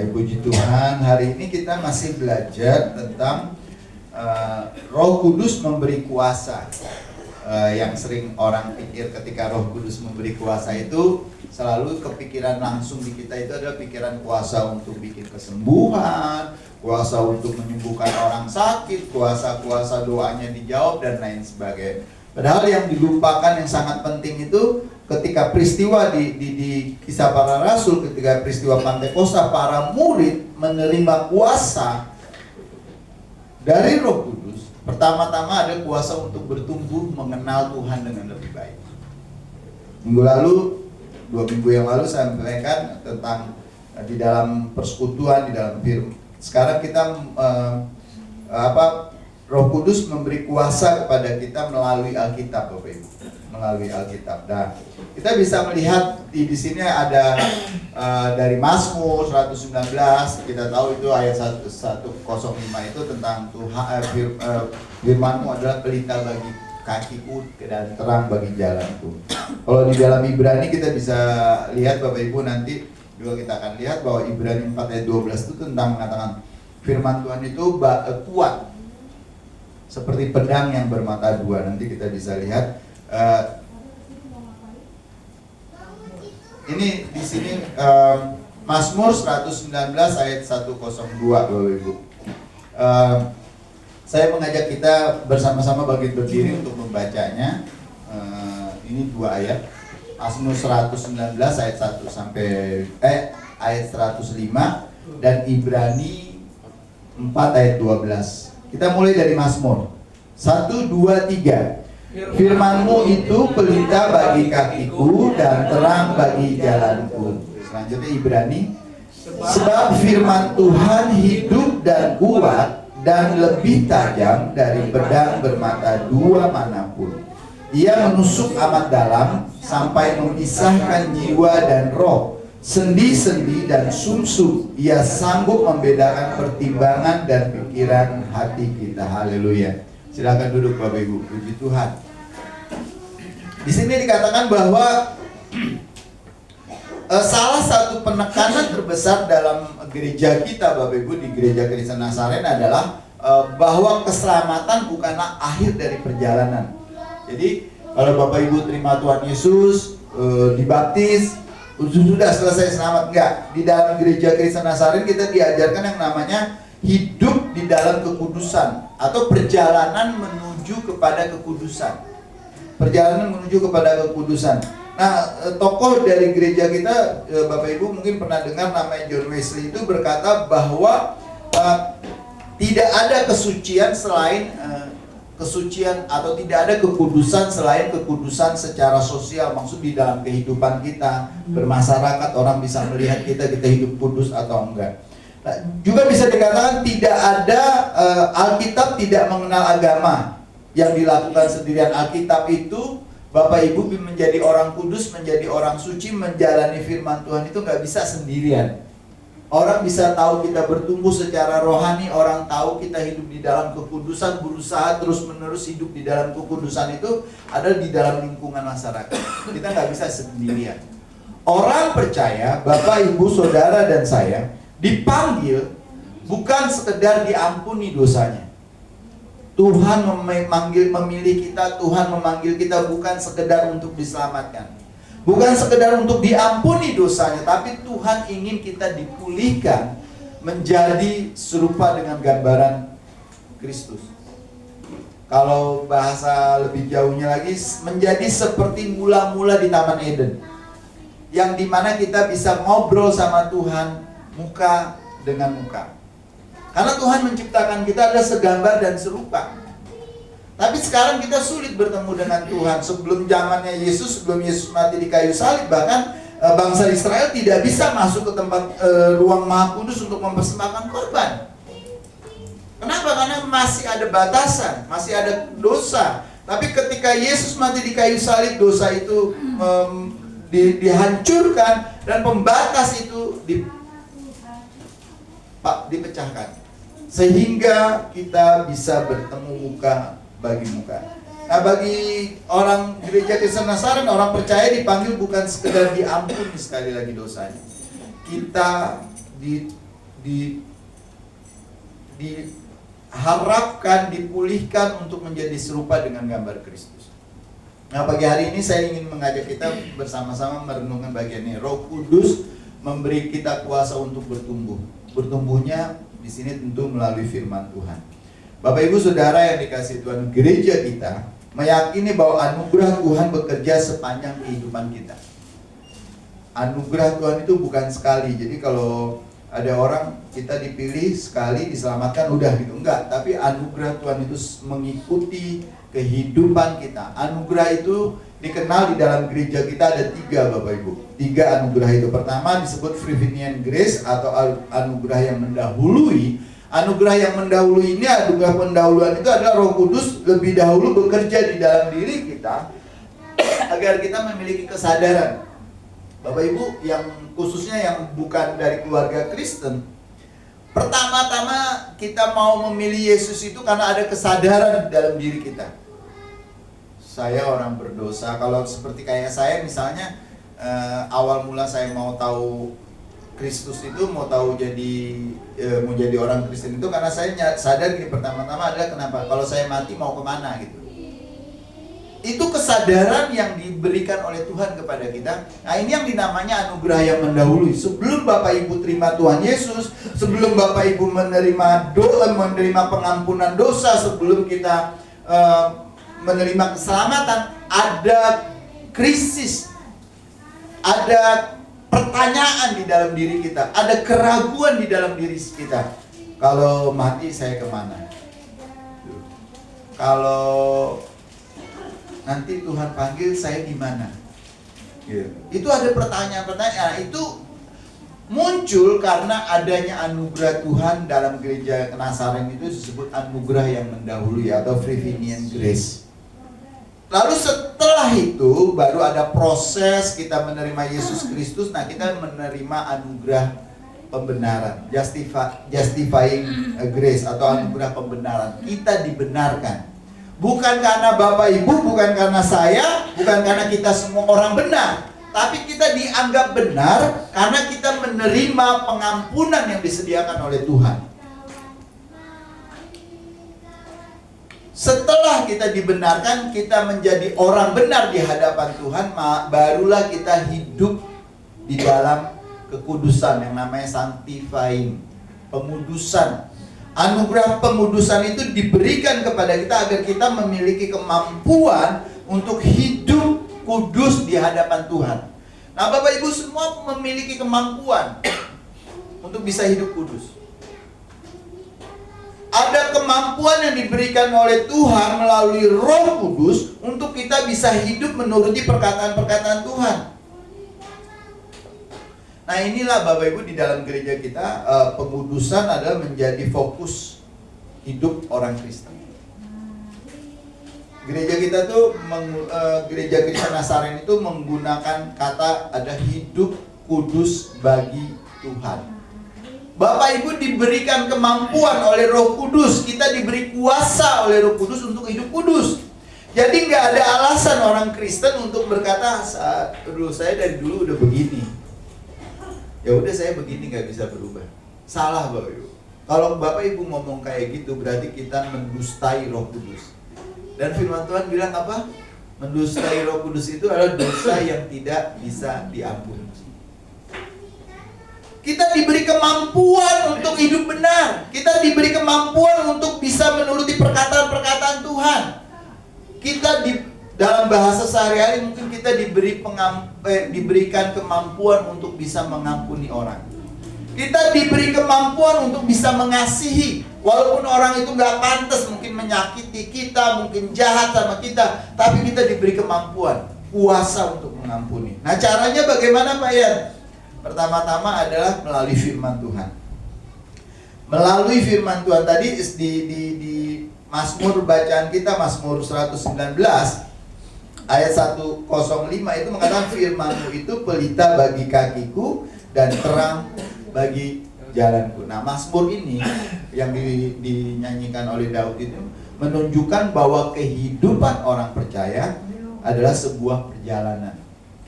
Baik, puji Tuhan. Hari ini kita masih belajar tentang Roh Kudus memberi kuasa. Yang sering orang pikir ketika Roh Kudus memberi kuasa itu selalu kepikiran langsung di kita itu adalah pikiran kuasa untuk bikin kesembuhan, kuasa untuk menyembuhkan orang sakit, kuasa doanya dijawab dan lain sebagainya. Padahal yang dilupakan yang sangat penting itu ketika peristiwa di Kisah Para Rasul, ketika peristiwa Pantekosta, para murid menerima kuasa dari Roh Kudus. Pertama-tama ada kuasa untuk bertumbuh mengenal Tuhan dengan lebih baik. Minggu lalu, 2 minggu yang lalu saya sampaikan tentang di dalam persekutuan, di dalam firman. Sekarang kita Roh Kudus memberi kuasa kepada kita melalui Alkitab, Bapak Ibu, melalui Alkitab. Nah, kita bisa melihat di sini ada dari Mazmur 119, kita tahu itu ayat 105 itu tentang Tuhan, firman-Mu adalah pelita bagi kakiku dan terang bagi jalanku. Kalau di dalam Ibrani kita bisa lihat, Bapak Ibu, nanti juga kita akan lihat bahwa Ibrani 4 ayat 12 itu tentang mengatakan firman Tuhan itu kuat seperti pedang yang bermata dua. Nanti kita bisa lihat ini di sini Mazmur 119 ayat 102, Bapak Ibu. Saya mengajak kita bersama-sama berdiri untuk membacanya. Ini 2 ayat. Mazmur 119 ayat 1 sampai ayat 105 dan Ibrani 4 ayat 12. Kita mulai dari Mazmur 1, 2, 3. Firman-Mu itu pelita bagi kakiku dan terang bagi jalanku. Selanjutnya Ibrani. Sebab firman Tuhan hidup dan kuat dan lebih tajam dari pedang bermata dua manapun. Ia menusuk amat dalam sampai memisahkan jiwa dan roh, sendi-sendi dan sumsum. Ia sanggup membedakan pertimbangan dan pikiran hati kita. Haleluya. Silakan duduk, Bapak Ibu. Puji Tuhan. Di sini dikatakan bahwa salah satu penekanan terbesar dalam gereja kita, Bapak Ibu, di gereja Kristen Nazaren adalah bahwa keselamatan bukanlah akhir dari perjalanan. Jadi kalau Bapak Ibu terima Tuhan Yesus, dibaptis, sudah selesai selamat, enggak. Di dalam gereja Kristen Nazaren kita diajarkan yang namanya hidup di dalam kekudusan atau perjalanan menuju kepada kekudusan. Perjalanan menuju kepada kekudusan. Nah, tokoh dari gereja kita, Bapak Ibu mungkin pernah dengar namanya John Wesley, itu berkata bahwa tidak ada kesucian selain kesucian atau tidak ada kekudusan selain kekudusan secara sosial, maksud di dalam kehidupan kita bermasyarakat, orang bisa melihat kita hidup kudus atau enggak. Nah, juga bisa dikatakan tidak ada Alkitab tidak mengenal agama yang dilakukan sendirian. Alkitab itu Bapak Ibu menjadi orang kudus, menjadi orang suci, menjalani firman Tuhan itu nggak bisa sendirian. Orang bisa tahu kita bertumbuh secara rohani, orang tahu kita hidup di dalam kekudusan, berusaha terus-menerus hidup di dalam kekudusan itu ada di dalam lingkungan masyarakat. Kita nggak bisa sendirian. Orang percaya, Bapak, Ibu, Saudara, dan saya dipanggil bukan sekedar diampuni dosanya. Tuhan memilih kita, Tuhan memanggil kita bukan sekedar untuk diselamatkan, bukan sekedar untuk diampuni dosanya, tapi Tuhan ingin kita dipulihkan menjadi serupa dengan gambaran Kristus. Kalau bahasa lebih jauhnya lagi, menjadi seperti mula-mula di Taman Eden, yang dimana kita bisa ngobrol sama Tuhan muka dengan muka. Karena Tuhan menciptakan kita adalah segambar dan serupa. Tapi sekarang kita sulit bertemu dengan Tuhan. Sebelum zamannya Yesus, sebelum Yesus mati di kayu salib, bahkan bangsa Israel tidak bisa masuk ke tempat ruang Maha Kudus untuk mempersembahkan korban. Kenapa? Karena masih ada batasan, masih ada dosa. Tapi ketika Yesus mati di kayu salib, dosa itu dihancurkan dan pembatas itu dipecahkan. Sehingga kita bisa bertemu muka bagi muka. Nah, bagi orang gereja Kristen Nazaren, orang percaya dipanggil bukan sekedar diampuni sekali lagi dosanya. Kita diharapkan, dipulihkan untuk menjadi serupa dengan gambar Kristus. Nah, pagi hari ini saya ingin mengajak kita bersama-sama merenungkan bagian ini. Roh Kudus memberi kita kuasa untuk bertumbuh. Bertumbuhnya di sini tentu melalui firman Tuhan. Bapak Ibu Saudara yang dikasihi Tuhan, gereja kita meyakini bahwa anugerah Tuhan bekerja sepanjang kehidupan kita. Anugerah Tuhan itu bukan sekali. Jadi kalau ada orang kita dipilih sekali diselamatkan udah gitu, enggak. Tapi anugerah Tuhan itu mengikuti kehidupan kita. Anugerah itu dikenal di dalam gereja kita ada 3, Bapak Ibu. 3 anugerah itu. Pertama disebut prevenient grace atau anugerah yang mendahului. Anugerah yang mendahului ini, anugerah pendahuluan itu adalah Roh Kudus lebih dahulu bekerja di dalam diri kita agar kita memiliki kesadaran. Bapak Ibu yang khususnya yang bukan dari keluarga Kristen, pertama-tama kita mau memilih Yesus itu karena ada kesadaran di dalam diri kita. Saya orang berdosa. Kalau seperti kayak saya misalnya, awal mula saya mau tahu Kristus itu, mau jadi orang Kristen itu karena saya sadar gini, pertama-tama adalah kenapa? Kalau saya mati mau kemana gitu. Itu kesadaran yang diberikan oleh Tuhan kepada kita. Nah, ini yang dinamanya anugerah yang mendahului. Sebelum Bapak Ibu terima Tuhan Yesus, sebelum Bapak Ibu menerima pengampunan dosa, sebelum kita menerima keselamatan, ada krisis, ada pertanyaan di dalam diri kita, ada keraguan di dalam diri kita. Kalau mati saya kemana? Kalau nanti Tuhan panggil saya gimana? Itu ada pertanyaan-pertanyaan. Itu muncul karena adanya anugerah Tuhan dalam gereja Kenasaren itu disebut anugerah yang mendahului atau prevenient grace. Lalu setelah itu baru ada proses kita menerima Yesus Kristus. Nah, kita menerima anugerah pembenaran, justifying grace atau anugerah pembenaran. Kita dibenarkan. Bukan karena Bapak Ibu, bukan karena saya, bukan karena kita semua orang benar, tapi kita dianggap benar karena kita menerima pengampunan yang disediakan oleh Tuhan. Setelah kita dibenarkan, kita menjadi orang benar di hadapan Tuhan, barulah kita hidup di dalam kekudusan yang namanya sanctifying, pengudusan. Anugerah pengudusan itu diberikan kepada kita agar kita memiliki kemampuan untuk hidup kudus di hadapan Tuhan. Nah, Bapak Ibu semua memiliki kemampuan untuk bisa hidup kudus. Ada kemampuan yang diberikan oleh Tuhan melalui Roh Kudus untuk kita bisa hidup menuruti perkataan-perkataan Tuhan. Nah, inilah Bapak Ibu di dalam gereja kita, pengudusan adalah menjadi fokus hidup orang Kristen. Gereja kita tuh, gereja Kristen Nasaren itu menggunakan kata ada hidup kudus bagi Tuhan. Bapak Ibu diberikan kemampuan oleh Roh Kudus, kita diberi kuasa oleh Roh Kudus untuk hidup kudus. Jadi nggak ada alasan orang Kristen untuk berkata, saya dari dulu udah begini. Ya udah saya begini, nggak bisa berubah. Salah Bapak Ibu. Kalau Bapak Ibu ngomong kayak gitu berarti kita mendustai Roh Kudus. Dan firman Tuhan bilang apa? Mendustai Roh Kudus itu adalah dosa yang tidak bisa diampuni. Kita diberi kemampuan untuk hidup benar. Kita diberi kemampuan untuk bisa menuruti perkataan-perkataan Tuhan. Kita dalam bahasa sehari-hari mungkin kita diberikan kemampuan untuk bisa mengampuni orang. Kita diberi kemampuan untuk bisa mengasihi. Walaupun orang itu gak pantas, mungkin menyakiti kita, mungkin jahat sama kita, tapi kita diberi kemampuan, kuasa untuk mengampuni. Nah, caranya bagaimana Pak Yan? Pertama-tama adalah melalui firman Tuhan. Melalui firman Tuhan tadi di Mazmur bacaan kita, Mazmur 119 ayat 105 itu mengatakan, firman-Mu itu pelita bagi kakiku dan terang bagi jalanku. Nah, Mazmur ini yang dinyanyikan oleh Daud itu menunjukkan bahwa kehidupan orang percaya adalah sebuah perjalanan.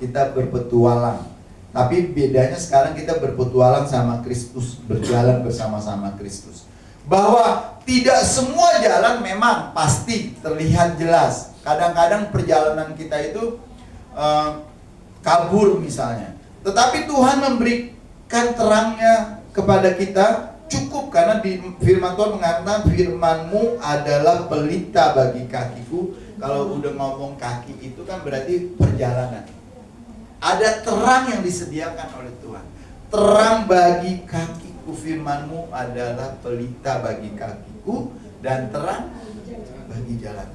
Kita berpetualang. Tapi bedanya sekarang kita berpetualang sama Kristus, berjalan bersama-sama Kristus. Bahwa tidak semua jalan memang pasti terlihat jelas. Kadang-kadang perjalanan kita itu kabur misalnya. Tetapi Tuhan memberikan terangnya kepada kita cukup, karena di firman Tuhan mengatakan firman-Mu adalah pelita bagi kakiku. Kalau udah ngomong kaki itu kan berarti perjalanan. Ada terang yang disediakan oleh Tuhan. Terang bagi kakiku, firman-Mu adalah pelita bagi kakiku dan terang bagi jalan.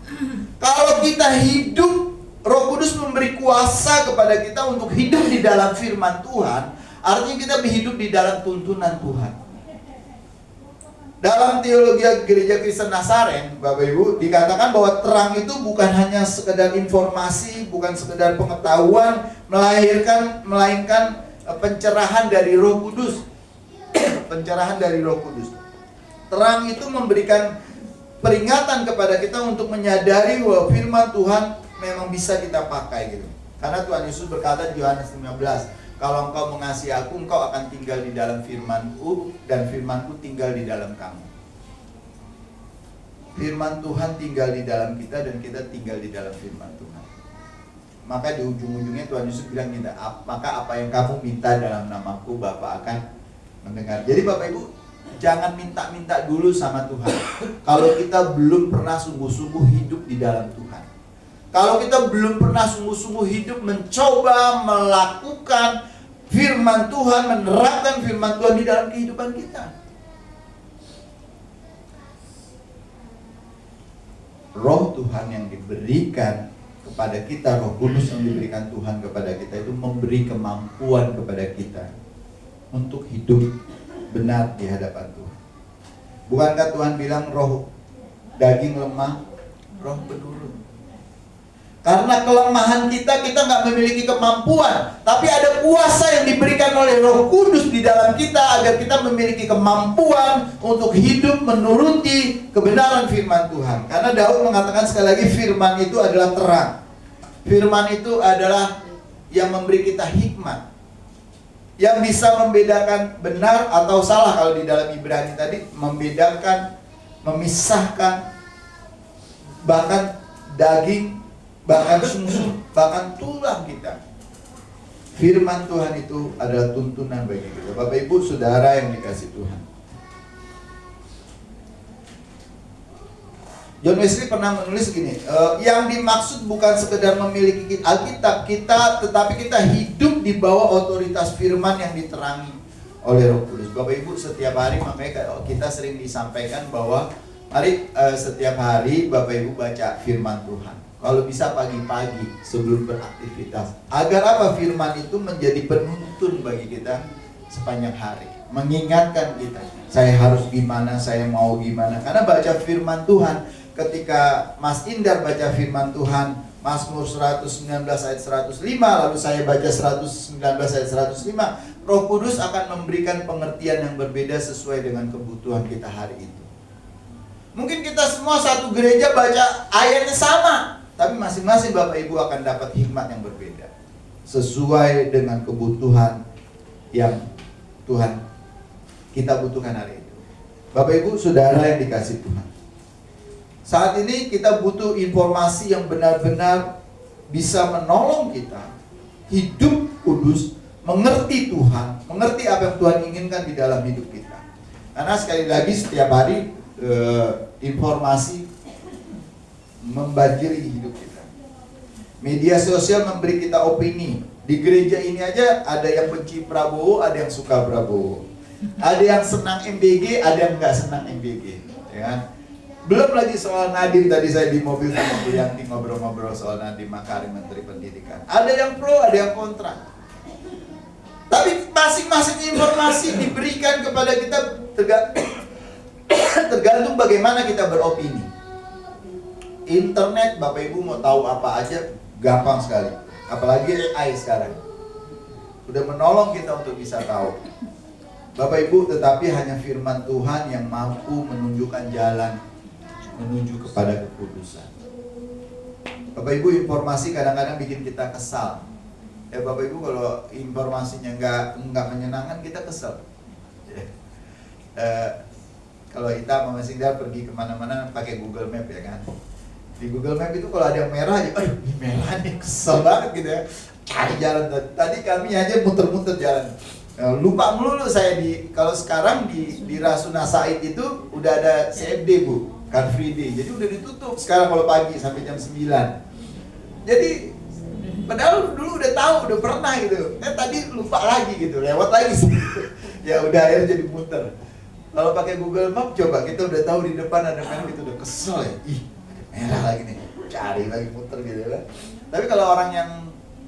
Kalau kita hidup, Roh Kudus memberi kuasa kepada kita untuk hidup di dalam firman Tuhan. Artinya kita hidup di dalam tuntunan Tuhan. Dalam teologi Gereja Kristen Nasaren, Bapak Ibu, dikatakan bahwa terang itu bukan hanya sekedar informasi, bukan sekedar pengetahuan, melainkan pencerahan dari Roh Kudus. Pencerahan dari Roh Kudus. Terang itu memberikan peringatan kepada kita untuk menyadari bahwa firman Tuhan memang bisa kita pakai gitu. Karena Tuhan Yesus berkata di Yohanes 15, kalau engkau mengasihi aku, engkau akan tinggal di dalam firman-Ku, dan firman-Ku tinggal di dalam kamu. Firman Tuhan tinggal di dalam kita, dan kita tinggal di dalam firman Tuhan. Maka di ujung-ujungnya Tuhan Yesus bilang kita, maka apa yang kamu minta dalam namaku, Bapa akan mendengar. Jadi Bapak Ibu, jangan minta-minta dulu sama Tuhan kalau kita belum pernah sungguh-sungguh hidup di dalam Tuhan. Kalau kita belum pernah sungguh-sungguh hidup mencoba melakukan firman Tuhan, menerapkan firman Tuhan di dalam kehidupan kita. Roh Tuhan yang diberikan kepada kita, Roh Kudus yang diberikan Tuhan kepada kita itu memberi kemampuan kepada kita untuk hidup benar di hadapan Tuhan. Bukankah Tuhan bilang roh daging lemah, roh penurun? Karena kelemahan kita nggak memiliki kemampuan, tapi ada kuasa yang diberikan oleh Roh Kudus di dalam kita agar kita memiliki kemampuan untuk hidup menuruti kebenaran firman Tuhan. Karena Daud mengatakan sekali lagi, firman itu adalah terang. Firman itu adalah yang memberi kita hikmat, yang bisa membedakan benar atau salah. Kalau di dalam Ibrani tadi, membedakan, memisahkan, bahkan daging, bahkan sumsum, bahkan tulang kita. Firman Tuhan itu adalah tuntunan bagi kita. Bapak Ibu Saudara yang dikasihi Tuhan, John Wesley pernah menulis gini, yang dimaksud bukan sekedar memiliki Alkitab kita, tetapi kita hidup di bawah otoritas firman yang diterangi oleh Roh Kudus. Bapak Ibu, setiap hari makanya kita sering disampaikan bahwa mari setiap hari Bapak Ibu baca firman Tuhan. Kalau bisa pagi-pagi sebelum beraktivitas. Agar apa? Firman itu menjadi penuntun bagi kita sepanjang hari. Mengingatkan kita, saya harus gimana, saya mau gimana. Karena baca firman Tuhan, ketika Mas Indar baca firman Tuhan, Mazmur 119 ayat 105, lalu saya baca 119 ayat 105, Roh Kudus akan memberikan pengertian yang berbeda sesuai dengan kebutuhan kita hari itu. Mungkin kita semua satu gereja baca ayatnya sama, tapi masing-masing Bapak Ibu akan dapat hikmat yang berbeda sesuai dengan kebutuhan yang Tuhan kita butuhkan hari itu. Bapak Ibu Saudara yang dikasihi Tuhan, saat ini kita butuh informasi yang benar-benar bisa menolong kita hidup kudus, mengerti Tuhan, mengerti apa yang Tuhan inginkan di dalam hidup kita. Karena sekali lagi setiap hari informasi membanjiri hidup kita. Media sosial memberi kita opini. Di gereja ini aja ada yang benci Prabowo, ada yang suka Prabowo. Ada yang senang MBG, ada yang nggak senang MBG, ya kan? Belum lagi soal Nadiem, tadi saya di mobil sama Bu Yanti ngobrol-ngobrol soal Nadiem Makarim, Menteri Pendidikan. Ada yang pro, ada yang kontra. Tapi masing-masing informasi diberikan kepada kita tergantung bagaimana kita beropini. Internet, Bapak Ibu mau tahu apa aja gampang sekali. Apalagi AI sekarang udah menolong kita untuk bisa tahu. Bapak Ibu, tetapi hanya firman Tuhan yang mampu menunjukkan jalan menuju kepada kekudusan. Bapak Ibu, informasi kadang-kadang bikin kita kesal. Ya Bapak Ibu, kalau informasinya nggak menyenangkan, kita kesel. Kalau kita sama Mas Indra pergi kemana-mana pakai Google Map ya kan. Di Google Map itu kalau ada yang merah aja, aduh ini merah nih, kesel banget gitu ya. Cari jalan. Tadi kami aja muter-muter jalan. Lupa melulu saya kalau sekarang di Rasuna Said itu udah ada CFD Bu, Car Free Day. Jadi udah ditutup sekarang kalau pagi sampai jam 9. Jadi padahal dulu udah tahu, udah pernah gitu. Tadi lupa lagi gitu, lewat lagi sih. Ya udah akhirnya jadi muter. Kalau pakai Google Map coba, kita udah tahu di depan ada merah, kita udah kesel ya. Ih, merah lagi nih. Cari lagi muter gitu ya. Tapi kalau orang yang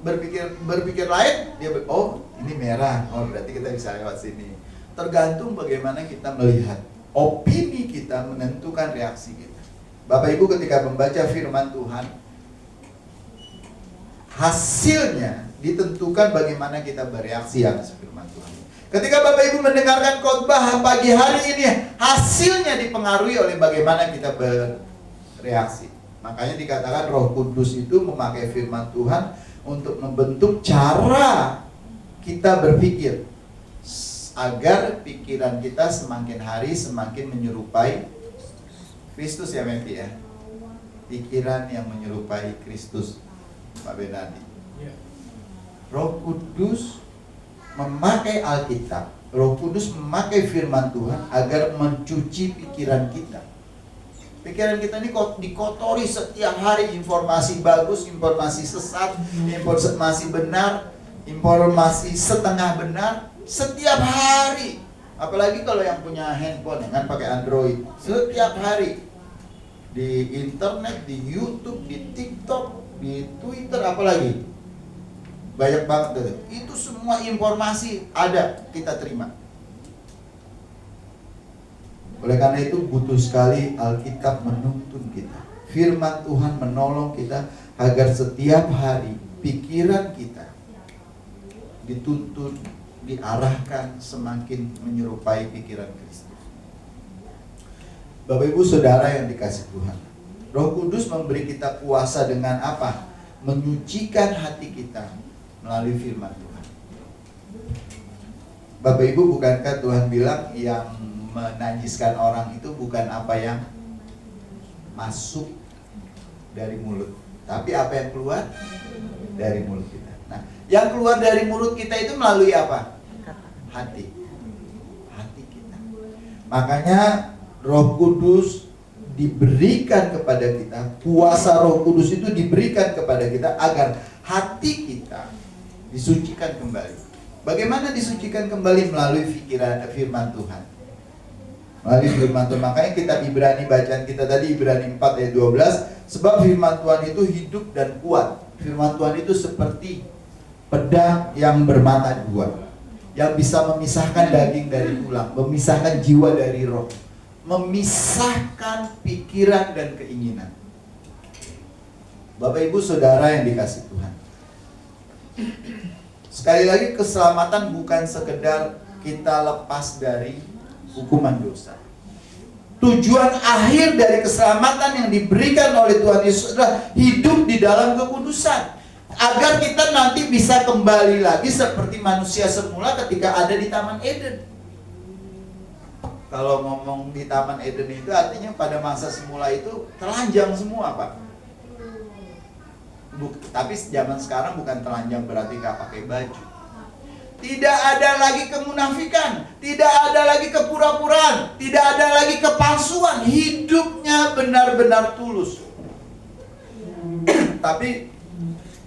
berpikir lain, dia oh ini merah, oh berarti kita bisa lewat sini. Tergantung bagaimana kita melihat. Opini kita menentukan reaksi kita. Bapak Ibu ketika membaca firman Tuhan, hasilnya ditentukan bagaimana kita bereaksi atas firman Tuhan. Ketika Bapak Ibu mendengarkan khotbah pagi hari ini, hasilnya dipengaruhi oleh bagaimana kita bereaksi. Makanya dikatakan Roh Kudus itu memakai firman Tuhan untuk membentuk cara kita berpikir agar pikiran kita semakin hari semakin menyerupai Kristus ya Mepi ya. Pikiran yang menyerupai Kristus, Pak Benadi. Roh Kudus memakai Alkitab, Roh Kudus memakai firman Tuhan agar mencuci pikiran kita. Pikiran kita ini dikotori setiap hari informasi bagus, informasi sesat, informasi benar, informasi setengah benar, setiap hari. Apalagi kalau yang punya handphone kan pakai Android, setiap hari di internet, di YouTube, di TikTok, di Twitter, apalagi banyak banget tuh. Itu semua informasi ada, kita terima. Oleh karena itu butuh sekali Alkitab menuntun kita. Firman Tuhan menolong kita agar setiap hari pikiran kita dituntun, diarahkan semakin menyerupai pikiran Kristus. Bapak Ibu Saudara yang dikasihi Tuhan, Roh Kudus memberi kita kuasa dengan apa? Menyucikan hati kita melalui firman Tuhan. Bapak Ibu, bukankah Tuhan bilang yang menajiskan orang itu bukan apa yang masuk dari mulut, tapi apa yang keluar dari mulut kita. Nah, yang keluar dari mulut kita itu melalui apa? Hati. Hati kita. Makanya Roh Kudus diberikan kepada kita, kuasa Roh Kudus itu diberikan kepada kita agar hati kita disucikan kembali. Bagaimana disucikan kembali? Melalui firman Tuhan. Melalui firman Tuhan. Makanya kitab Ibrani, bacaan kita tadi Ibrani 4 ayat 12, sebab firman Tuhan itu hidup dan kuat. Firman Tuhan itu seperti pedang yang bermata dua, yang bisa memisahkan daging dari tulang, memisahkan jiwa dari roh, memisahkan pikiran dan keinginan. Bapak Ibu Saudara yang dikasihi Tuhan, sekali lagi, keselamatan bukan sekedar kita lepas dari hukuman dosa. Tujuan akhir dari keselamatan yang diberikan oleh Tuhan Yesus adalah hidup di dalam kekudusan, agar kita nanti bisa kembali lagi seperti manusia semula ketika ada di Taman Eden. Kalau ngomong di Taman Eden itu artinya pada masa semula itu telanjang semua, Pak. Tapi zaman sekarang bukan telanjang berarti gak pakai baju. Tidak ada lagi kemunafikan, tidak ada lagi kepura-puraan, tidak ada lagi kepalsuan. Hidupnya benar-benar tulus. Tapi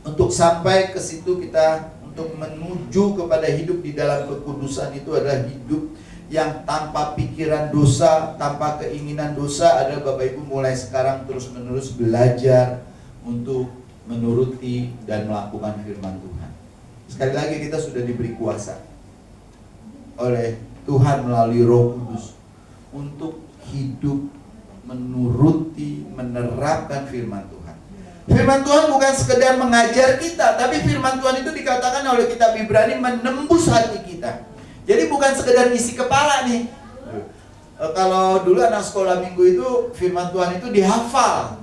untuk sampai ke situ kita, untuk menuju kepada hidup di dalam kekudusan itu adalah hidup yang tanpa pikiran dosa, tanpa keinginan dosa. Ada Bapak Ibu mulai sekarang terus-menerus belajar untuk menuruti dan melakukan firman Tuhan. Sekali lagi, kita sudah diberi kuasa oleh Tuhan melalui Roh Kudus untuk hidup menuruti, menerapkan firman Tuhan. Firman Tuhan bukan sekedar mengajar kita, tapi firman Tuhan itu dikatakan oleh kitab Ibrani menembus hati kita. Jadi bukan sekedar isi kepala nih. Kalau dulu anak sekolah minggu itu firman Tuhan itu dihafal.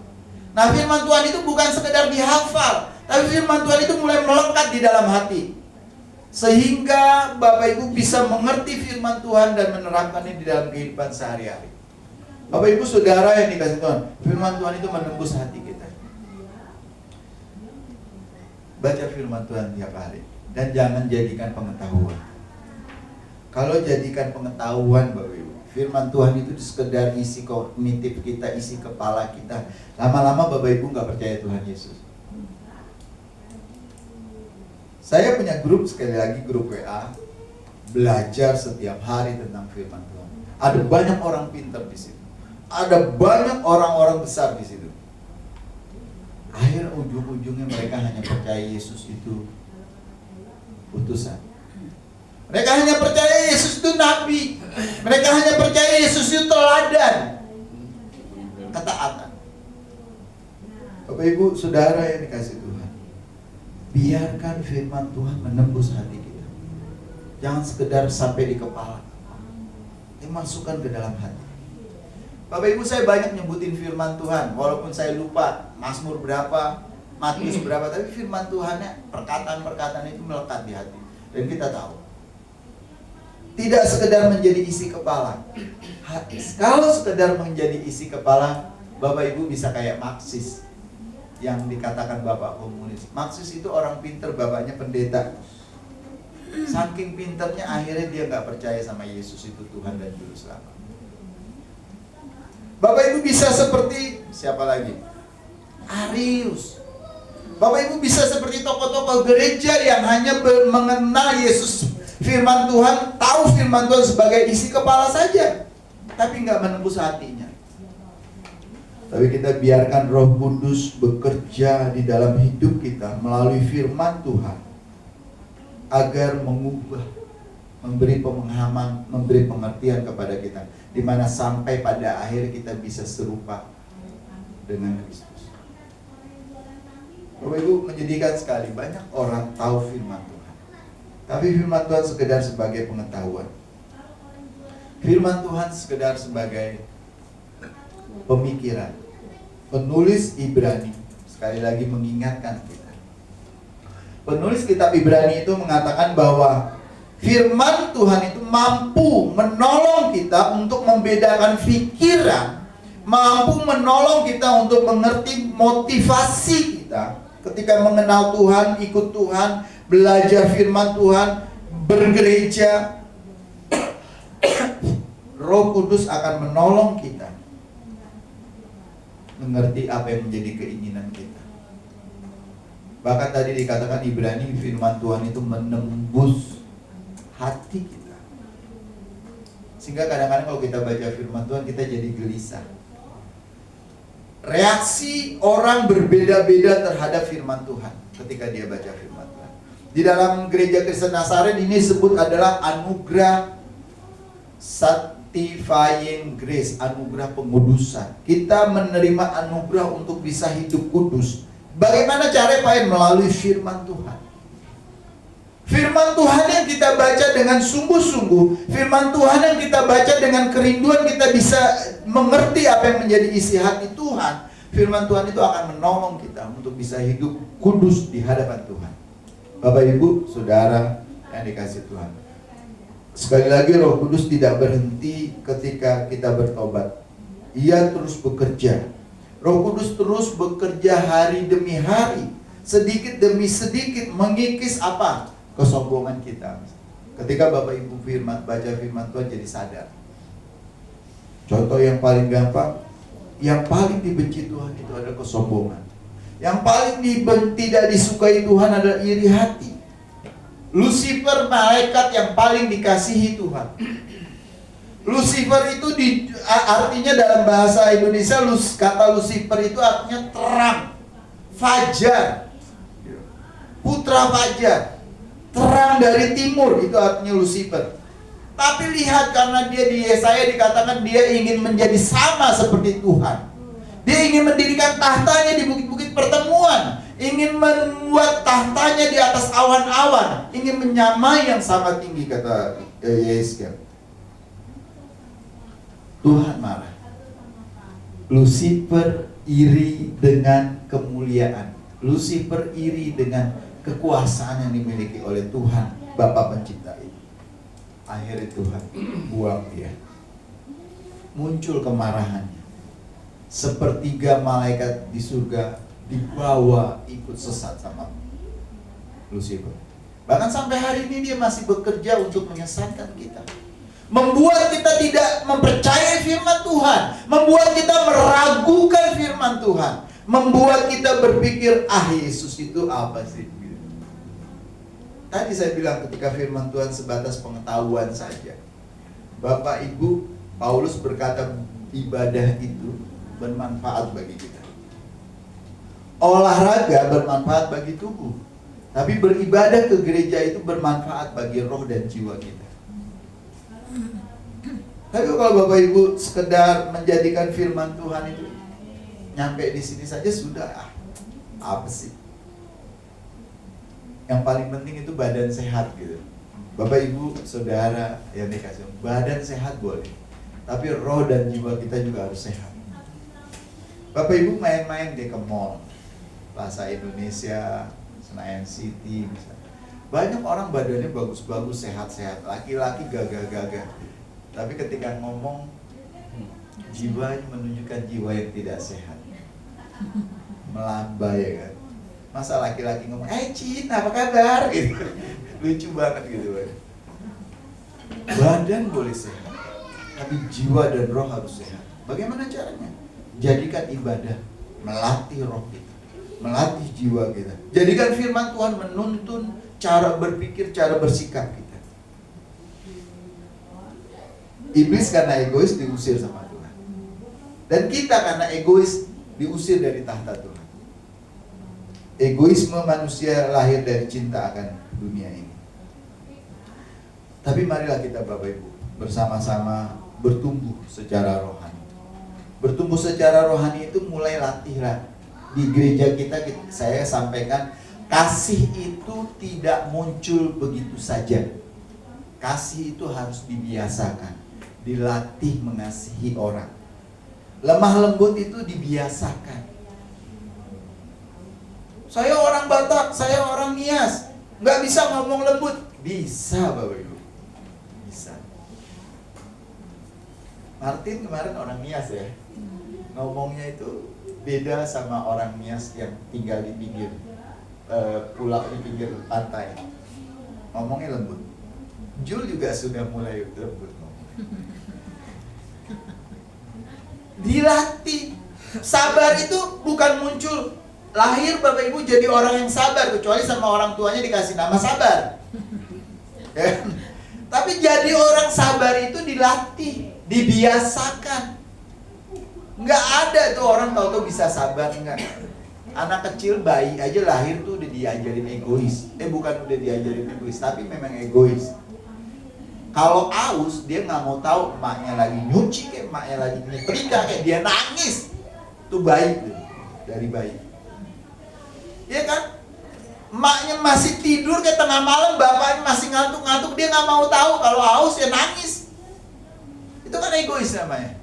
Nah, firman Tuhan itu bukan sekedar dihafal, Tapi firman Tuhan itu mulai melekat di dalam hati, sehingga Bapak Ibu bisa mengerti firman Tuhan dan menerapkannya di dalam kehidupan sehari-hari. Bapak Ibu Saudara yang dikasih Tuhan, firman Tuhan itu menembus hati kita. Baca firman Tuhan tiap hari, dan jangan jadikan pengetahuan. Kalau jadikan pengetahuan Bapak Ibu, firman Tuhan itu sekedar isi kognitif kita, isi kepala kita, lama-lama Bapak Ibu nggak percaya Tuhan Yesus. Saya punya grup, sekali lagi grup WA, belajar setiap hari tentang firman Tuhan. Ada banyak orang pintar di situ. Ada banyak orang-orang besar di situ. Akhir ujung-ujungnya mereka hanya percaya Yesus itu utusan. Mereka hanya percaya Yesus itu nabi. Mereka hanya percaya Yesus itu teladan, ketaatan. Bapak Ibu Saudara yang dikasih Tuhan, biarkan firman Tuhan menembus hati kita. Jangan sekedar sampai di kepala, dimasukkan ke dalam hati. Bapak Ibu, saya banyak nyebutin firman Tuhan, walaupun saya lupa Mazmur berapa, Matius berapa, tapi firman Tuhannya, perkataan-perkataan itu melekat di hati. Dan kita tahu, tidak sekedar menjadi isi kepala. Kalau sekedar menjadi isi kepala, Bapak Ibu bisa kayak Marxis yang dikatakan bapak komunis. Marxis itu orang pinter, bapaknya pendeta. Saking pinternya akhirnya dia nggak percaya sama Yesus itu Tuhan dan Juru Selamat. Bapak Ibu bisa seperti siapa lagi? Arius. Bapak Ibu bisa seperti tokoh-tokoh gereja yang hanya mengenal Yesus, firman Tuhan, tahu firman Tuhan sebagai isi kepala saja, tapi nggak menembus hatinya. Tapi kita biarkan Roh Kudus bekerja di dalam hidup kita melalui firman Tuhan, agar mengubah, memberi pemahaman, memberi pengertian kepada kita, di mana sampai pada akhir kita bisa serupa dengan Kristus. Bapak Ibu, menyedihkan sekali, banyak orang tahu firman Tuhan, tapi firman Tuhan sekedar sebagai pengetahuan. Firman Tuhan sekedar sebagai pemikiran. Penulis Ibrani sekali lagi mengingatkan kita. Penulis kitab Ibrani itu mengatakan bahwa firman Tuhan itu mampu menolong kita untuk membedakan pikiran, mampu menolong kita untuk mengerti motivasi kita ketika mengenal Tuhan, ikut Tuhan, belajar firman Tuhan, bergereja. Roh Kudus akan menolong kita mengerti apa yang menjadi keinginan kita. Bahkan tadi dikatakan Ibrani, firman Tuhan itu menembus hati kita. Sehingga kadang-kadang kalau kita baca firman Tuhan, kita jadi gelisah. Reaksi orang berbeda-beda terhadap firman Tuhan ketika dia baca firman Tuhan. Di dalam gereja Kristen Nazaret ini disebut adalah anugerah sanctifying grace, anugerah pengudusan. Kita menerima anugerah untuk bisa hidup kudus. Bagaimana caranya Pak? Melalui firman Tuhan. Firman Tuhan yang kita baca dengan sungguh-sungguh, firman Tuhan yang kita baca dengan kerinduan, kita bisa mengerti apa yang menjadi isi hati Tuhan. Firman Tuhan itu akan menolong kita untuk bisa hidup kudus di hadapan Tuhan. Bapak Ibu Saudara yang dikasih Tuhan, sekali lagi Roh Kudus tidak berhenti ketika kita bertobat. Ia terus bekerja. Roh Kudus terus bekerja hari demi hari, sedikit demi sedikit mengikis apa? Kesombongan kita. Ketika Bapak Ibu baca firman Tuhan jadi sadar. Contoh yang paling gampang, yang paling dibenci Tuhan itu adalah kesombongan. Yang paling tidak disukai Tuhan adalah iri hati. Lucifer, malaikat yang paling dikasihi Tuhan. Lucifer itu artinya dalam bahasa Indonesia, kata Lucifer itu artinya terang, fajar, putra fajar, terang dari timur, itu artinya Lucifer. Tapi lihat, karena dia di Yesaya dikatakan dia ingin menjadi sama seperti Tuhan. Dia ingin mendirikan tahtanya di bukit-bukit pertemuan, ingin membuat tahtanya di atas awan-awan, ingin menyamai yang sama tinggi, kata Yesaya. Tuhan marah. Lucifer iri dengan kemuliaan. Lucifer iri dengan kekuasaan yang dimiliki oleh Tuhan Bapa Pencipta itu. Akhirnya Tuhan buang dia. Muncul kemarahannya. Sepertiga malaikat di surga dibawa ikut sesat sama Lucifer. Bahkan sampai hari ini dia masih bekerja untuk menyesatkan kita. Membuat kita tidak mempercayai firman Tuhan, membuat kita meragukan firman Tuhan, membuat kita berpikir, Yesus itu apa sih? Tadi saya bilang ketika firman Tuhan sebatas pengetahuan saja. Bapak Ibu, Paulus berkata ibadah itu bermanfaat bagi kita. Olahraga bermanfaat bagi tubuh, tapi beribadah ke gereja itu bermanfaat bagi roh dan jiwa kita. Tapi kalau Bapak Ibu sekedar menjadikan firman Tuhan itu nyampe di sini saja sudah, apa sih? Yang paling penting itu badan sehat gitu. Bapak Ibu, saudara yang dikasih, badan sehat boleh, tapi roh dan jiwa kita juga harus sehat. Bapak Ibu main-main deh ke mall, Plaza Indonesia, Senayan City misalnya. Banyak orang badannya bagus-bagus, sehat-sehat, laki-laki gagah-gagah. Tapi ketika ngomong, jiwanya menunjukkan jiwa yang tidak sehat, melambai ya kan. Masa laki-laki ngomong, Cin, apa kabar? Gitu. Lucu banget gitu. Badan boleh sehat, tapi jiwa dan roh harus sehat. Bagaimana caranya? Jadikan ibadah melatih roh kita, melatih jiwa kita. Jadikan firman Tuhan menuntun cara berpikir, cara bersikap kita. Iblis karena egois diusir sama Tuhan, dan kita karena egois diusir dari tahta Tuhan. Egoisme manusia lahir dari cinta akan dunia ini. Tapi marilah kita Bapak Ibu bersama-sama bertumbuh secara rohani. Bertumbuh secara rohani itu mulai latihlah. Di gereja kita saya sampaikan, kasih itu tidak muncul begitu saja. Kasih itu harus dibiasakan, dilatih mengasihi orang. Lemah lembut itu dibiasakan. Saya orang Batak, saya orang Nias, nggak bisa ngomong lembut. Bisa Bapak Ibu, bisa. Martin kemarin orang Nias ya, ngomongnya itu beda sama orang Nias yang tinggal di pinggir pulau, di pinggir pantai. Ngomongnya lembut. Jul juga sudah mulai lembut ngomong. Dilatih. Sabar itu bukan muncul lahir Bapak Ibu jadi orang yang sabar, kecuali sama orang tuanya dikasih nama sabar. Ya. Tapi jadi orang sabar itu dilatih, dibiasakan. Nggak ada tuh orang tahu-tahu bisa sabar, enggak. Anak kecil, bayi aja lahir tuh udah diajarin egois. Bukan udah diajarin egois, tapi memang egois. Kalau aus, dia nggak mau tahu emaknya lagi nyuci kayak emaknya lagi nyetrika kayak dia nangis. Itu bayi tuh, dari bayi. Iya kan? Emaknya masih tidur kayak tengah malam, bapaknya masih ngantuk-ngantuk, dia nggak mau tahu kalau aus ya nangis. Itu kan egois namanya.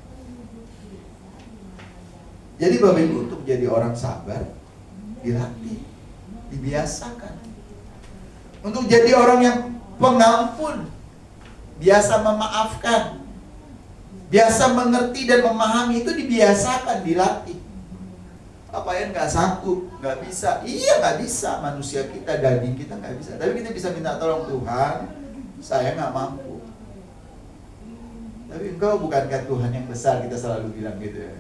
Jadi Bapak Ibu untuk jadi orang sabar dilatih, dibiasakan. Untuk jadi orang yang pengampun, biasa memaafkan, biasa mengerti dan memahami, itu dibiasakan, dilatih. Apa yang nggak sanggup, nggak bisa? Iya nggak bisa, manusia kita, daging kita nggak bisa. Tapi kita bisa minta tolong, Tuhan, saya nggak mampu. Tapi Engkau bukankah Tuhan yang besar? Kita selalu bilang gitu ya.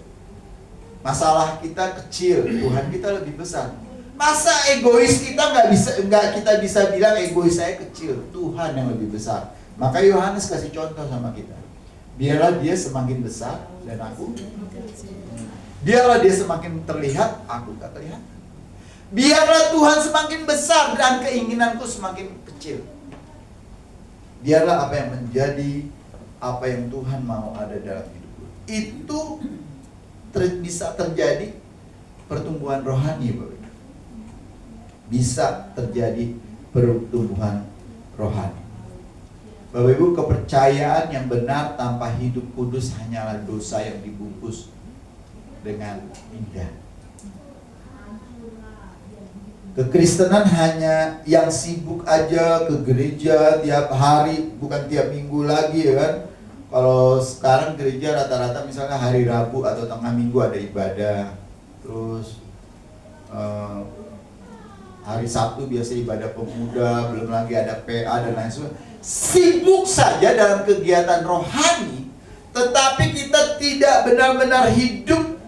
Masalah kita kecil, Tuhan kita lebih besar. Masa egois kita nggak kita bisa bilang egois saya kecil, Tuhan yang lebih besar. Maka Yohanes kasih contoh sama kita. Biarlah dia semakin besar dan aku. Biarlah dia semakin terlihat, aku tak terlihat. Biarlah Tuhan semakin besar dan keinginanku semakin kecil. Biarlah apa yang menjadi, apa yang Tuhan mau ada dalam hidupku. Itu bisa terjadi pertumbuhan rohani, Bapak. Bisa terjadi pertumbuhan rohani. Bapak Ibu, kepercayaan yang benar tanpa hidup kudus hanyalah dosa yang dibungkus dengan indah. Kekristenan hanya yang sibuk aja ke gereja tiap hari, bukan tiap minggu lagi ya kan. Kalau sekarang gereja rata-rata misalnya hari Rabu atau tengah minggu ada ibadah. Terus hari Sabtu biasa ibadah pemuda, belum lagi ada PA dan lain sebagainya. Sibuk saja dalam kegiatan rohani, tetapi kita tidak benar-benar hidup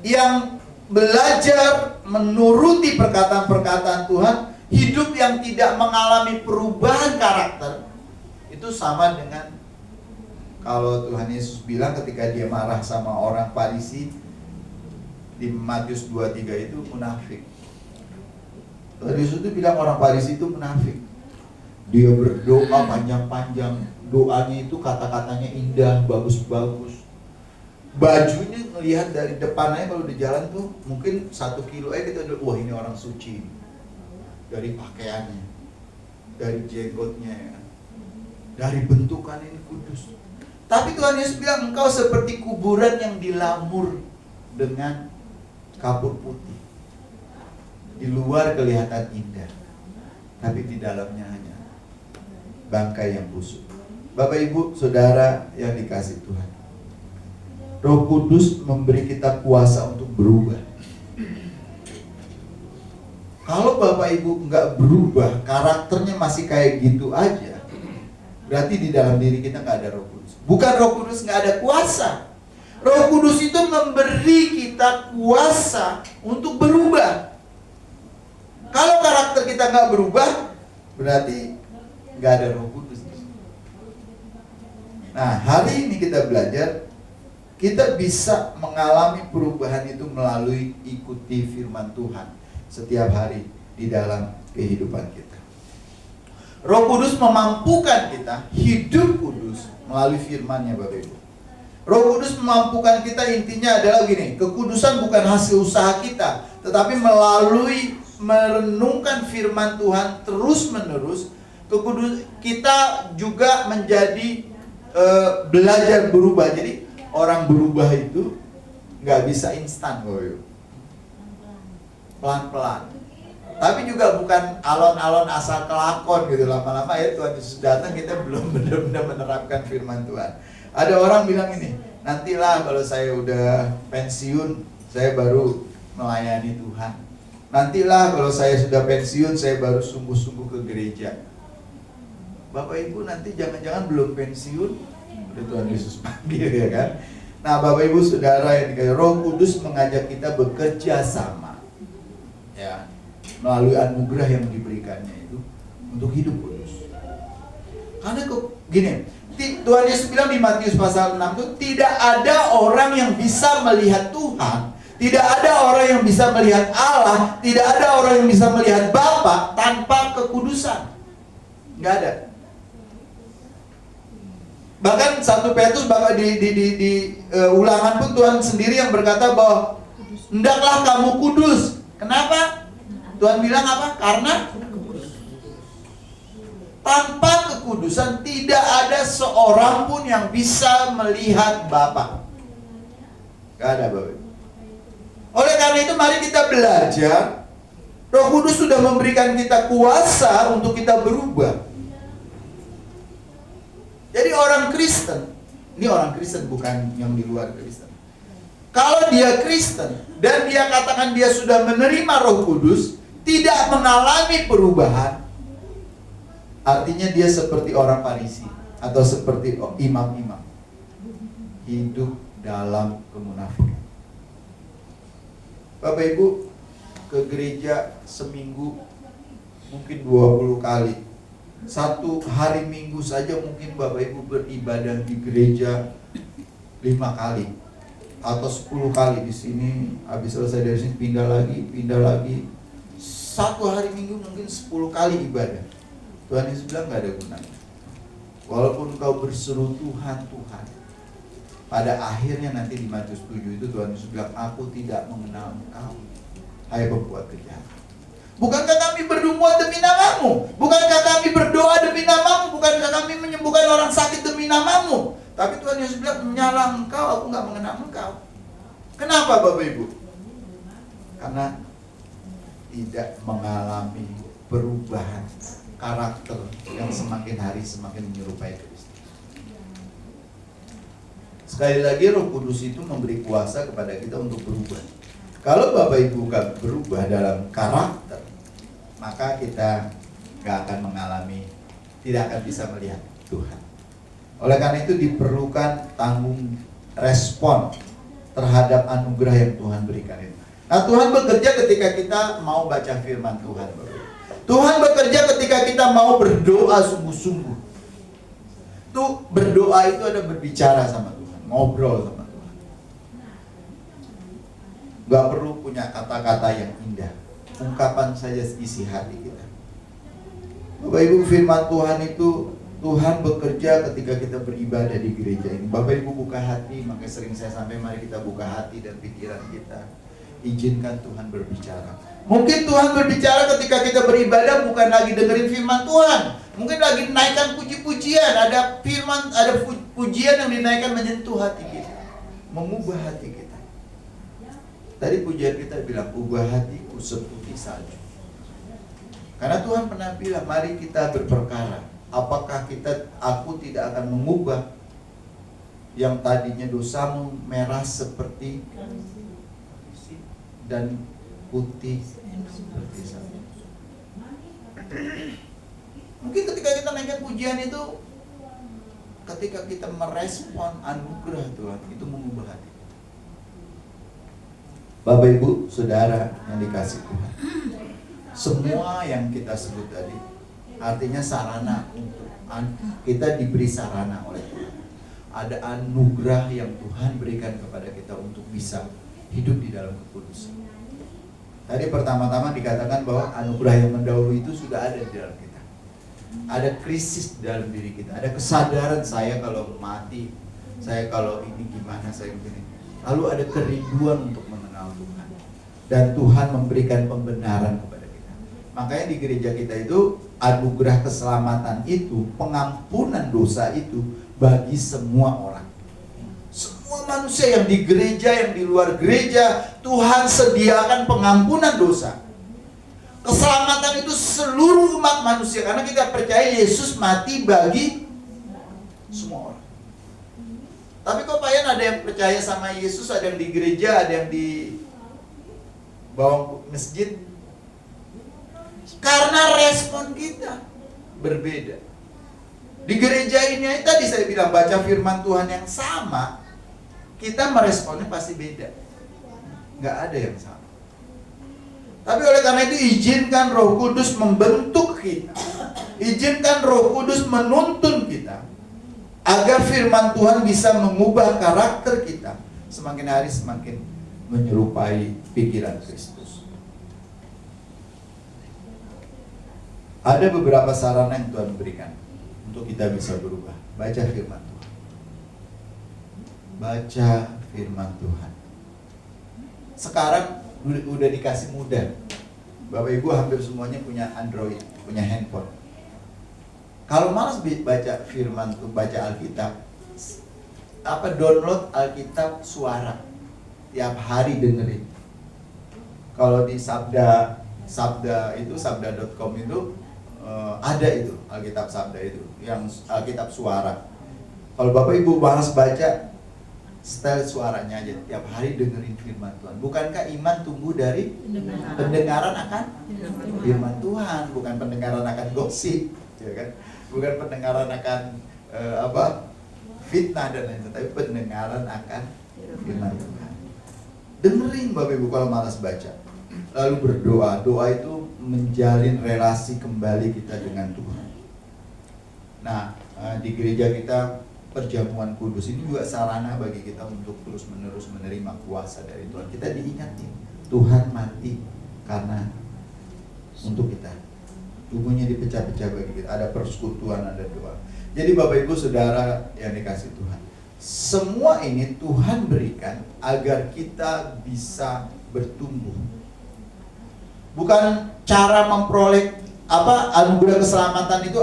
yang belajar menuruti perkataan-perkataan Tuhan, hidup yang tidak mengalami perubahan karakter. Itu sama dengan kalau Tuhan Yesus bilang ketika dia marah sama orang Farisi di Matius 23 itu munafik. Tuhan Yesus itu bilang orang Farisi itu munafik. Dia berdoa panjang-panjang, doanya itu kata-katanya indah, bagus-bagus. Bajunya ngelihat dari depannya kalau di jalan tuh mungkin 1 kilo kita udah, wah ini orang suci. Dari pakaiannya, dari jenggotnya ya, dari bentukan ini kudus. Tapi Tuhan Yesus bilang engkau seperti kuburan yang dilamur dengan kapur putih. Di luar kelihatan indah, tapi di dalamnya hanya bangkai yang busuk. Bapak Ibu Saudara yang dikasihi Tuhan, Roh Kudus memberi kita kuasa untuk berubah. Kalau Bapak Ibu nggak berubah, karakternya masih kayak gitu aja, berarti di dalam diri kita nggak ada Roh Kudus. Bukan Roh Kudus nggak ada kuasa. Roh Kudus itu memberi kita kuasa untuk berubah. Kalau karakter kita nggak berubah, berarti nggak ada Roh Kudus. Nah, hari ini kita belajar, kita bisa mengalami perubahan itu melalui ikuti firman Tuhan setiap hari di dalam kehidupan kita. Roh Kudus memampukan kita hidup kudus melalui firman-Nya, Bapak Ibu. Roh Kudus memampukan kita, intinya adalah gini, kekudusan bukan hasil usaha kita, tetapi melalui merenungkan firman Tuhan terus-menerus, kita juga menjadi belajar berubah. Jadi orang berubah itu nggak bisa instan, pelan-pelan. Tapi juga bukan alon-alon asal kelakon gitu, lama-lama ya Tuhan Yesus datang kita belum benar-benar menerapkan firman Tuhan. Ada orang bilang ini, nantilah kalau saya udah pensiun saya baru melayani Tuhan. Nantilah kalau saya sudah pensiun saya baru sungguh-sungguh ke gereja. Bapak Ibu nanti jangan-jangan belum pensiun udah Tuhan Yesus panggil, ya kan? Nah, Bapak Ibu Saudara yang dikasihi, Roh Kudus mengajak kita bekerja sama, ya, melalui anugerah yang diberikannya itu untuk hidup kudus. Karena gini, Tuhan Yesus bilang di Matius pasal 6 itu tidak ada orang yang bisa melihat Tuhan, tidak ada orang yang bisa melihat Allah, tidak ada orang yang bisa melihat Bapa tanpa kekudusan. Nggak ada. Bahkan 1 Petrus di ulangan pun Tuhan sendiri yang berkata bahwa hendaklah kamu kudus. Kenapa? Tuhan bilang apa? Karena tanpa kekudusan tidak ada seorang pun yang bisa melihat Bapa. Gak ada, Bapak. Oleh karena itu mari kita belajar. Roh Kudus sudah memberikan kita kuasa untuk kita berubah. Jadi orang Kristen, ini orang Kristen bukan yang di luar Kristen. Kalau dia Kristen dan dia katakan dia sudah menerima Roh Kudus, tidak mengalami perubahan, artinya dia seperti orang Farisi atau seperti imam-imam, hidup dalam kemunafikan. Bapak Ibu ke gereja seminggu mungkin 20 kali. Satu hari Minggu saja mungkin Bapak Ibu beribadah di gereja 5 kali atau 10 kali di sini, habis selesai dari sini pindah lagi. Satu hari Minggu mungkin 10 kali ibadah. Tuhan Yesus bilang gak ada gunanya. Walaupun kau berseru Tuhan, pada akhirnya nanti di Matius 7 itu Tuhan Yesus bilang, aku tidak mengenal engkau, hai pembuat kejahatan. Bukankah kami berdoa demi namamu? Bukankah kami berdoa demi namamu? Bukankah kami menyembuhkan orang sakit demi namamu? Tapi Tuhan Yesus bilang, menyalah engkau, aku gak mengenal engkau. Kenapa Bapak Ibu? Karena tidak mengalami perubahan karakter yang semakin hari semakin menyerupai Kristus. Sekali lagi Roh Kudus itu memberi kuasa kepada kita untuk berubah. Kalau Bapak Ibu gak berubah dalam karakter, maka kita gak akan mengalami, tidak akan bisa melihat Tuhan. Oleh karena itu diperlukan tanggung respon terhadap anugerah yang Tuhan berikan itu. Nah, Tuhan bekerja ketika kita mau baca firman Tuhan. Tuhan bekerja ketika kita mau berdoa sungguh-sungguh. Tuh berdoa itu ada berbicara sama Tuhan, ngobrol sama Tuhan. Gak perlu punya kata-kata yang indah, ungkapan saja isi hati kita. Bapak Ibu, firman Tuhan itu Tuhan bekerja ketika kita beribadah di gereja ini. Bapak Ibu buka hati, makanya sering saya sampai mari kita buka hati dan pikiran kita. Izinkan Tuhan berbicara. Mungkin Tuhan berbicara ketika kita beribadah bukan lagi dengerin firman Tuhan. Mungkin lagi naikkan puji-pujian, ada firman, ada pujian yang dinaikkan menyentuh hati kita, mengubah hati kita. Tadi pujian kita bilang, ubah hatiku seputih salju. Karena Tuhan pernah bilang, mari kita berperkara. Apakah aku tidak akan mengubah yang tadinya dosamu merah seperti dan putih seperti salju. Mungkin ketika kita naikkan pujian itu, ketika kita merespon anugerah Tuhan, itu mengubah hati. Bapak Ibu, Saudara yang dikasih Tuhan, semua yang kita sebut tadi artinya sarana untuk kita diberi sarana oleh Tuhan. Ada anugerah yang Tuhan berikan kepada kita untuk bisa hidup di dalam kekudusan. Tadi pertama-tama dikatakan bahwa anugerah yang mendahului itu sudah ada di dalam kita. Ada krisis di dalam diri kita, ada kesadaran saya kalau mati, saya kalau ini gimana, saya begini. Lalu ada kerinduan untuk mengenal Tuhan. Dan Tuhan memberikan pembenaran kepada kita. Makanya di gereja kita itu anugerah keselamatan itu, pengampunan dosa itu bagi semua orang. Semua manusia yang di gereja, yang di luar gereja, Tuhan sediakan pengampunan dosa. Keselamatan itu seluruh umat manusia, karena kita percaya Yesus mati bagi semua orang. Tapi kok Pak Yan ada yang percaya sama Yesus, ada yang di gereja, ada yang di bawah masjid? Karena respon kita berbeda. Di gereja ini tadi saya bilang baca firman Tuhan yang sama, kita meresponnya pasti beda. Nggak ada yang sama. Tapi oleh karena itu izinkan Roh Kudus membentuk kita. Izinkan Roh Kudus menuntun kita agar firman Tuhan bisa mengubah karakter kita semakin hari semakin menyerupai pikiran Kristus. Ada beberapa sarana yang Tuhan berikan untuk kita bisa berubah. Baca firman Tuhan. Baca firman Tuhan. Sekarang udah dikasih mudah. Bapak Ibu hampir semuanya punya Android, punya handphone. Kalau malas baca firman Tuhan, baca Alkitab, download Alkitab suara. Tiap hari dengerin. Kalau di sabda itu sabda.com itu ada itu Alkitab Sabda itu, yang Alkitab suara. Kalau Bapak Ibu malas baca, style suaranya aja, tiap hari dengerin firman Tuhan. Bukankah iman tumbuh dari pendengaran akan firman Tuhan, bukan pendengaran akan gosip, ya kan? Bukan pendengaran akan fitnah dan lain-lain, tapi pendengaran akan firman Tuhan. Dengerin Bapak Ibu kalau malas baca. Lalu berdoa. Doa itu menjalin relasi kembali kita dengan Tuhan. Nah, di gereja kita perjamuan kudus ini juga sarana bagi kita untuk terus-menerus menerima kuasa dari Tuhan. Kita diingatin, Tuhan mati karena untuk kita. Tubuhnya dipecah-pecah bagi kita. Ada persekutuan, ada doa. Jadi Bapak Ibu Saudara yang dikasih Tuhan, semua ini Tuhan berikan agar kita bisa bertumbuh. Bukan cara memperoleh anugerah keselamatan itu,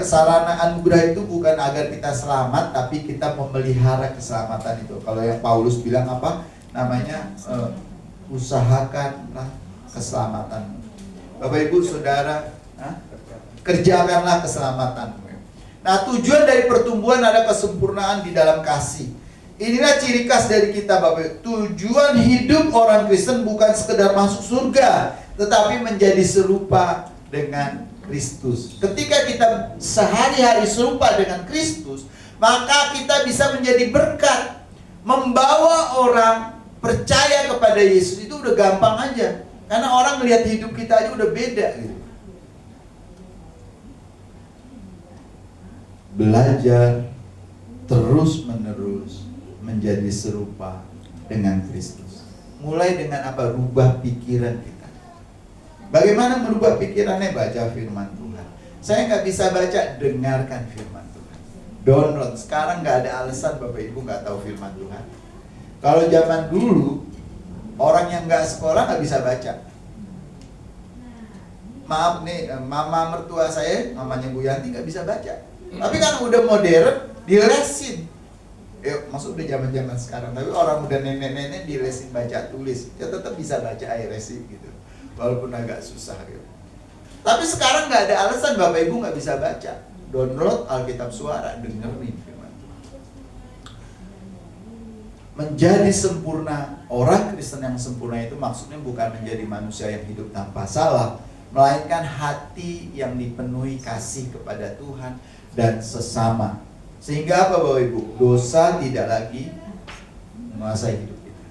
sarana anugerah itu bukan agar kita selamat, tapi kita memelihara keselamatan itu. Kalau yang Paulus bilang usahakanlah keselamatan Bapak Ibu Saudara, kerjakanlah keselamatan. Nah, tujuan dari pertumbuhan adalah kesempurnaan di dalam kasih. Inilah ciri khas dari kita, Bapak. Tujuan hidup orang Kristen bukan sekedar masuk surga, tetapi menjadi serupa dengan Kristus. Ketika kita sehari-hari serupa dengan Kristus, maka kita bisa menjadi berkat, membawa orang percaya kepada Yesus. Itu udah gampang aja, karena orang melihat hidup kita aja udah beda gitu. Belajar terus-menerus menjadi serupa dengan Kristus. Mulai dengan apa? Rubah pikiran kita. Bagaimana merubah pikirannya? Baca firman Tuhan. Saya nggak bisa baca, dengarkan firman Tuhan. Download. Sekarang nggak ada alasan Bapak Ibu nggak tahu firman Tuhan. Kalau zaman dulu, orang yang nggak sekolah nggak bisa baca. Maaf nih, mama mertua saya, mamanya Bu Yanti nggak bisa baca. Tapi kan udah modern, dilesin. Maksud udah zaman-zaman sekarang. Tapi orang udah nenek-nenek dilesin baca tulis, ya tetap bisa baca resi gitu, walaupun agak susah gitu. Tapi sekarang nggak ada alasan Bapak Ibu nggak bisa baca. Download Alkitab Suara, dengerin firman Tuhan. Menjadi sempurna, orang Kristen yang sempurna itu maksudnya bukan menjadi manusia yang hidup tanpa salah, melainkan hati yang dipenuhi kasih kepada Tuhan dan sesama. Sehingga apa Bapak Ibu? Dosa tidak lagi menguasai hidup kita.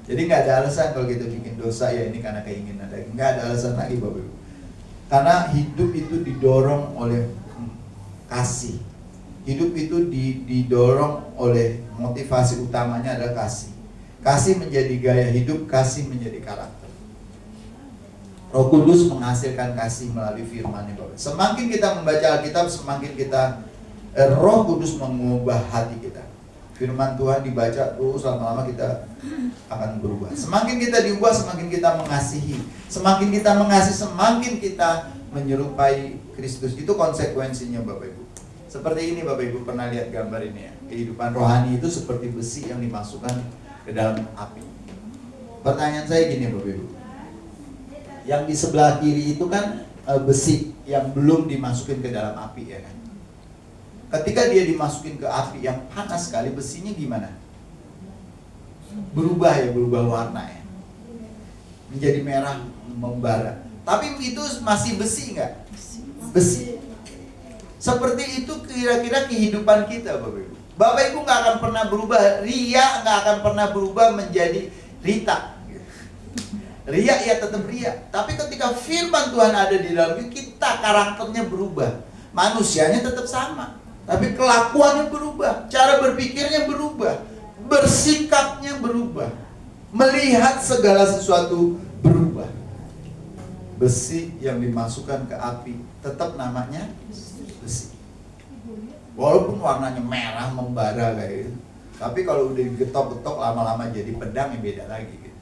Jadi nggak ada alasan kalau kita bikin dosa, ya ini karena keinginan. Nggak ada alasan lagi Bapak Ibu. Karena hidup itu didorong oleh kasih. Hidup itu didorong oleh motivasi utamanya adalah kasih. Kasih menjadi gaya hidup, kasih menjadi karakter. Roh Kudus menghasilkan kasih melalui firman-Nya Bapak. Semakin kita membaca Alkitab, semakin kita Roh Kudus mengubah hati kita. Firman Tuhan dibaca terus, lama-lama kita akan berubah. Semakin kita diubah, semakin kita mengasihi. Semakin kita mengasihi, semakin kita menyerupai Kristus. Itu konsekuensinya Bapak Ibu. Seperti ini Bapak Ibu pernah lihat gambar ini ya. Kehidupan rohani itu seperti besi yang dimasukkan ke dalam api. Pertanyaan saya gini Bapak Ibu. Yang di sebelah kiri itu kan besi yang belum dimasukin ke dalam api ya kan. Ketika dia dimasukin ke api yang panas sekali, besinya gimana? Berubah ya, berubah warna ya. Menjadi merah membara. Tapi itu masih besi nggak? Besi. Seperti itu kira-kira kehidupan kita Bapak Ibu. Bapak Ibu nggak akan pernah berubah. Ria nggak akan pernah berubah menjadi Rita. Ria ya tetap ria. Tapi ketika firman Tuhan ada di dalam kita, karakternya berubah. Manusianya tetap sama, tapi kelakuannya berubah, cara berpikirnya berubah, bersikapnya berubah, melihat segala sesuatu berubah. Besi yang dimasukkan ke api tetap namanya besi. Walaupun warnanya merah membara kayak gitu, tapi kalau udah digetok-getok lama-lama jadi pedang yang beda lagi gitu.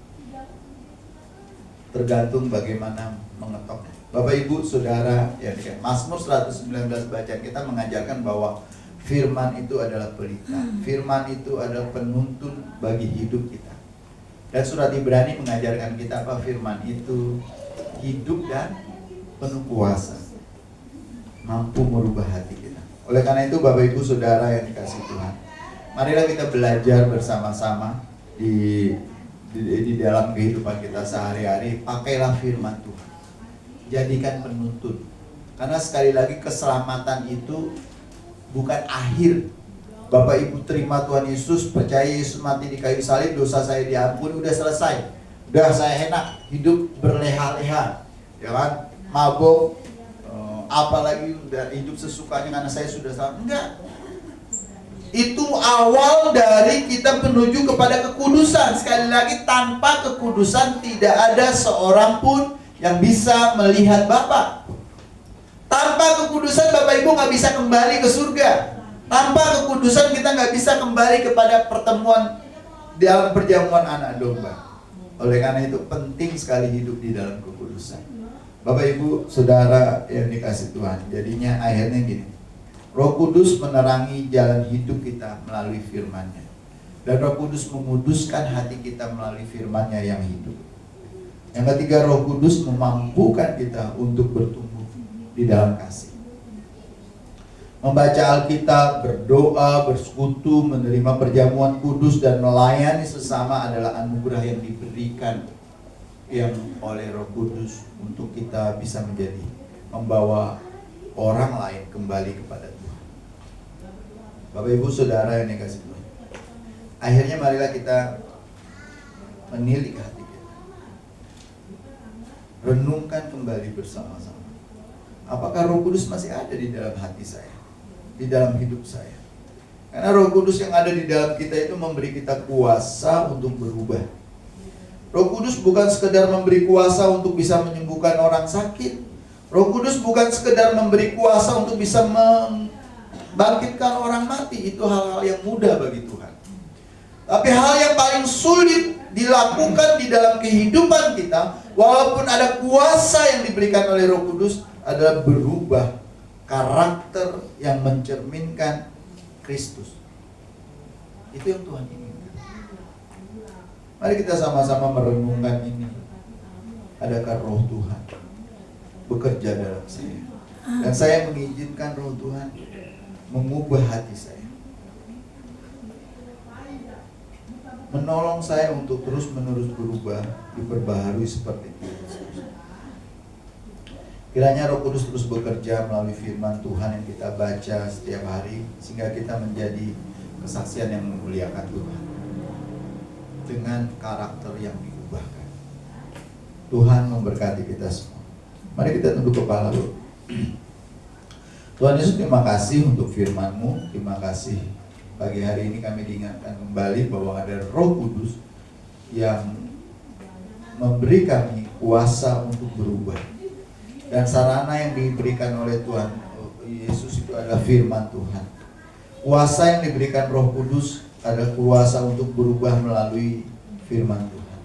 Tergantung bagaimana mengetoknya. Bapak Ibu Saudara, ya Mazmur 119 bacaan kita mengajarkan bahwa firman itu adalah pelita. Firman itu adalah penuntun bagi hidup kita. Dan surat Ibrani mengajarkan kita apa? Firman itu hidup dan penuh kuasa, mampu merubah hati kita. Oleh karena itu Bapak Ibu Saudara yang dikasihi Tuhan, marilah kita belajar bersama-sama di dalam kehidupan kita sehari-hari. Pakailah firman Tuhan, jadikan penuntun. Karena sekali lagi keselamatan itu bukan akhir. Bapak Ibu terima Tuhan Yesus, percaya Yesus mati di kayu salib, dosa saya diampuni, udah selesai. Udah saya enak, hidup berleha-leha, ya kan? Mabuk, apalagi udah hidup sesukanya karena saya sudah salah. Enggak. Itu awal dari kita menuju kepada kekudusan. Sekali lagi, tanpa kekudusan tidak ada seorang pun yang bisa melihat Bapa. Tanpa kekudusan Bapak Ibu nggak bisa kembali ke surga. Tanpa kekudusan kita nggak bisa kembali kepada pertemuan dalam perjamuan anak domba. Oleh karena itu penting sekali hidup di dalam kekudusan. Bapak Ibu Saudara yang dikasihi Tuhan, jadinya akhirnya gini. Roh Kudus menerangi jalan hidup kita melalui firman-Nya. Dan Roh Kudus menguduskan hati kita melalui firman-Nya yang hidup. Yang ketiga, Roh Kudus memampukan kita untuk bertumbuh di dalam kasih. Membaca Alkitab, berdoa, bersekutu, menerima perjamuan kudus, dan melayani sesama adalah anugerah yang diberikan oleh Roh Kudus untuk kita bisa membawa orang lain kembali kepada Tuhan. Bapak Ibu Saudara yang dikasihi Tuhan, akhirnya marilah kita menilik hati kita, renungkan kembali bersama-sama. Apakah Roh Kudus masih ada di dalam hati saya, di dalam hidup saya? Karena Roh Kudus yang ada di dalam kita itu memberi kita kuasa untuk berubah. Roh Kudus bukan sekedar memberi kuasa untuk bisa menyembuhkan orang sakit. Roh Kudus bukan sekedar memberi kuasa untuk bisa membangkitkan orang mati. Itu hal-hal yang mudah bagi Tuhan. Tapi hal yang paling sulit dilakukan di dalam kehidupan kita, walaupun ada kuasa yang diberikan oleh Roh Kudus, adalah berubah karakter yang mencerminkan Kristus. Itu yang Tuhan inginkan. Mari kita sama-sama merenungkan ini. Adakah Roh Tuhan bekerja dalam saya? Dan saya mengizinkan Roh Tuhan mengubah hati saya, menolong saya untuk terus-menerus berubah, diperbaharui seperti Kristus. Kiranya Roh Kudus terus bekerja melalui firman Tuhan yang kita baca setiap hari, sehingga kita menjadi kesaksian yang memuliakan Tuhan dengan karakter yang diubahkan. Tuhan memberkati kita semua. Mari kita tunduk kepala dulu. Tuhan Yesus, terima kasih untuk firman-Mu. Terima kasih pagi hari ini kami diingatkan kembali bahwa ada Roh Kudus yang memberi kami kuasa untuk berubah. Dan sarana yang diberikan oleh Tuhan Yesus itu adalah firman Tuhan. Kuasa yang diberikan Roh Kudus ada kuasa untuk berubah melalui firman Tuhan.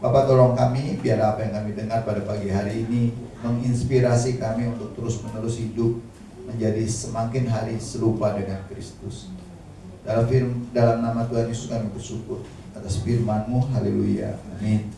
Bapak, tolong kami biar apa yang kami dengar pada pagi hari ini menginspirasi kami untuk terus-menerus hidup menjadi semakin hari serupa dengan Kristus. Dalam nama Tuhan Yesus kami bersyukur atas firman-Mu. Haleluya. Amin.